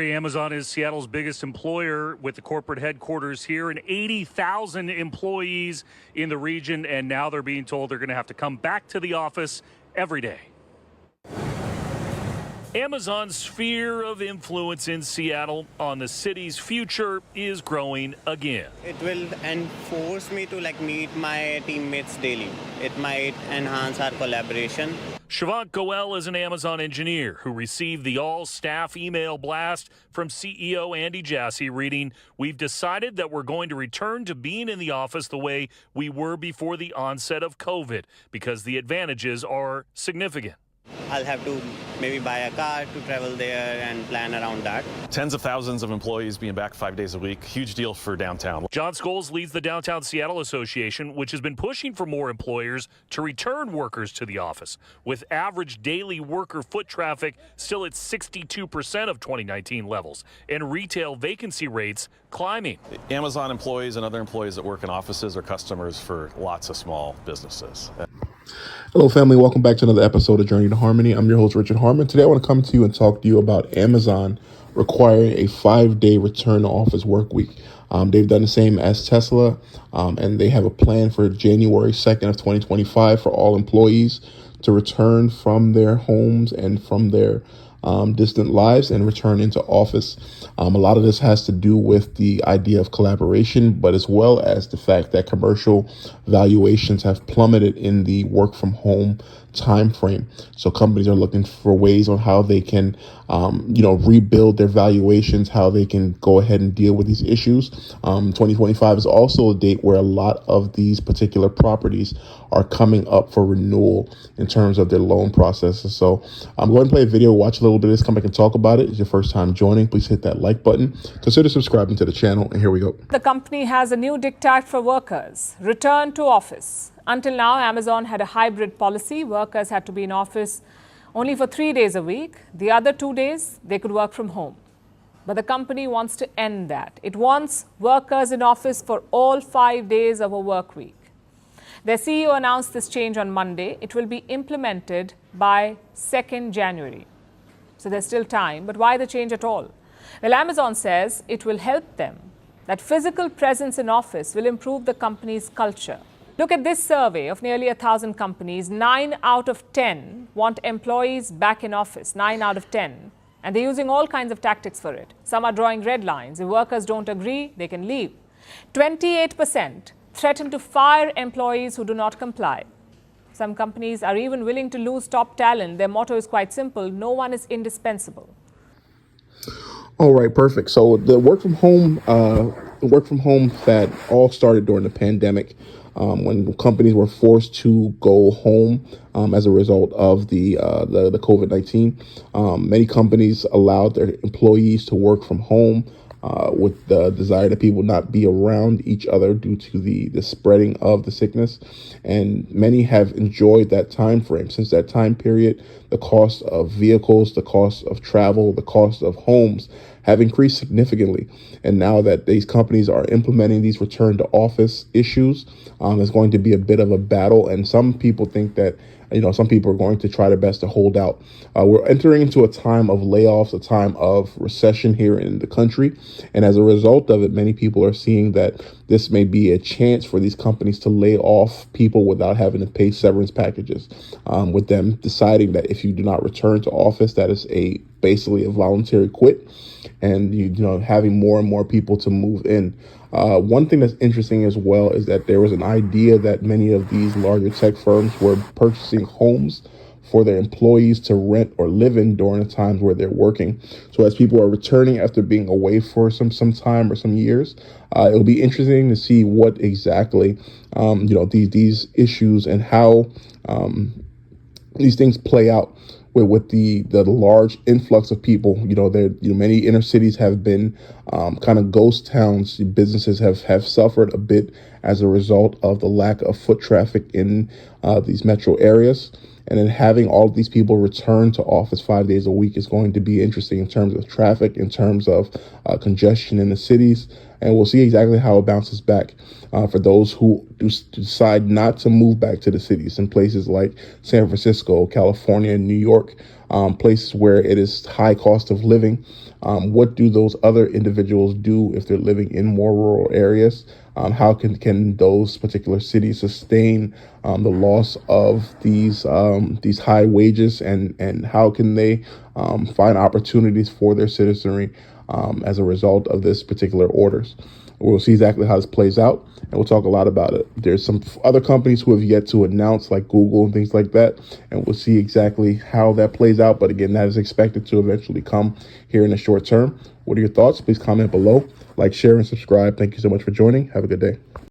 Amazon is Seattle's biggest employer with the corporate headquarters here and 80,000 employees in the region. And now they're being told they're going to have to come back to the office every day. Amazon's sphere of influence in Seattle on the city's future is growing again. It will enforce me to meet my teammates daily. It might enhance our collaboration. Shavant Goel is an Amazon engineer who received the all-staff email blast from CEO Andy Jassy reading, "We've decided that we're going to return to being in the office the way we were before the onset of COVID because the advantages are significant." I'll have to maybe buy a car to travel there and plan around that. Tens of thousands of employees being back 5 days a week. Huge deal for downtown. John Scholes leads the Downtown Seattle Association, which has been pushing for more employers to return workers to the office, with average daily worker foot traffic still at 62% of 2019 levels and retail vacancy rates climbing. Amazon employees and other employees that work in offices are customers for lots of small businesses. Hello, family. Welcome back to another episode of Journey to Harmony. I'm your host, Richard Harmon. Today, I want to come to you and talk to you about Amazon requiring a 5-day return to office work week. They've done the same as Tesla, and they have a plan for January 2nd of 2025 for all employees to return from their homes and from their distant lives and return into office. A lot of this has to do with the idea of collaboration, but as well as the fact that commercial valuations have plummeted in the work from home time frame. So companies are looking for ways on how they can, rebuild their valuations, how they can go ahead and deal with these issues. 2025 is also a date where a lot of these particular properties are coming up for renewal in terms of their loan processes. So I'm going to play a video, watch a little bit of this, come back and talk about it. It's your first time joining, please hit that like button. Consider subscribing to the channel, and here we go. The company has a new diktat for workers: return to office. Until now, Amazon had a hybrid policy. Workers had to be in office only for 3 days a week. The other 2 days, they could work from home. But the company wants to end that. It wants workers in office for all 5 days of a work week. Their CEO announced this change on Monday. It will be implemented by 2nd January. So there's still time. But why the change at all? Well, Amazon says it will help them, that physical presence in office will improve the company's culture. Look at this survey of nearly 1,000 companies. 9 out of 10 want employees back in office, 9 out of 10. And they're using all kinds of tactics for it. Some are drawing red lines. If workers don't agree, they can leave. 28% threaten to fire employees who do not comply. Some companies are even willing to lose top talent. Their motto is quite simple: no one is indispensable. All right, perfect. So the work from home that all started during the pandemic, when companies were forced to go home as a result of the COVID-19. Many companies allowed their employees to work from home with the desire that people not be around each other due to the spreading of the sickness. And many have enjoyed that time frame. Since that time period, the cost of vehicles, the cost of travel, the cost of homes have increased significantly. And now that these companies are implementing these return to office issues, it's going to be a bit of a battle. And some people think that, some people are going to try their best to hold out. We're entering into a time of layoffs, a time of recession here in the country. And as a result of it, many people are seeing that this may be a chance for these companies to lay off people without having to pay severance packages, with them deciding that if you do not return to office, that is basically a voluntary quit, and having more and more people to move in. One thing that's interesting as well is that there was an idea that many of these larger tech firms were purchasing homes for their employees to rent or live in during the times where they're working. So as people are returning after being away for some time or some years, it'll be interesting to see what exactly these issues and how these things play out with the large influx of people. Many inner cities have been kind of ghost towns. Businesses have suffered a bit as a result of the lack of foot traffic in these metro areas. And then having all of these people return to office 5 days a week is going to be interesting in terms of traffic, in terms of congestion in the cities. and we'll see exactly how it bounces back for those who decide not to move back to the cities in places like San Francisco, California, and New York, places where it is high cost of living. What do those other individuals do if they're living in more rural areas? How can those particular cities sustain the loss of these high wages, and how can they find opportunities for their citizenry as a result of this particular orders? We'll see exactly how this plays out, and we'll talk a lot about it. There's some other companies who have yet to announce, like Google and things like that, and we'll see exactly how that plays out. But again, that is expected to eventually come here in the short term. What are your thoughts? Please comment below, like, share, and subscribe. Thank you so much for joining. Have a good day.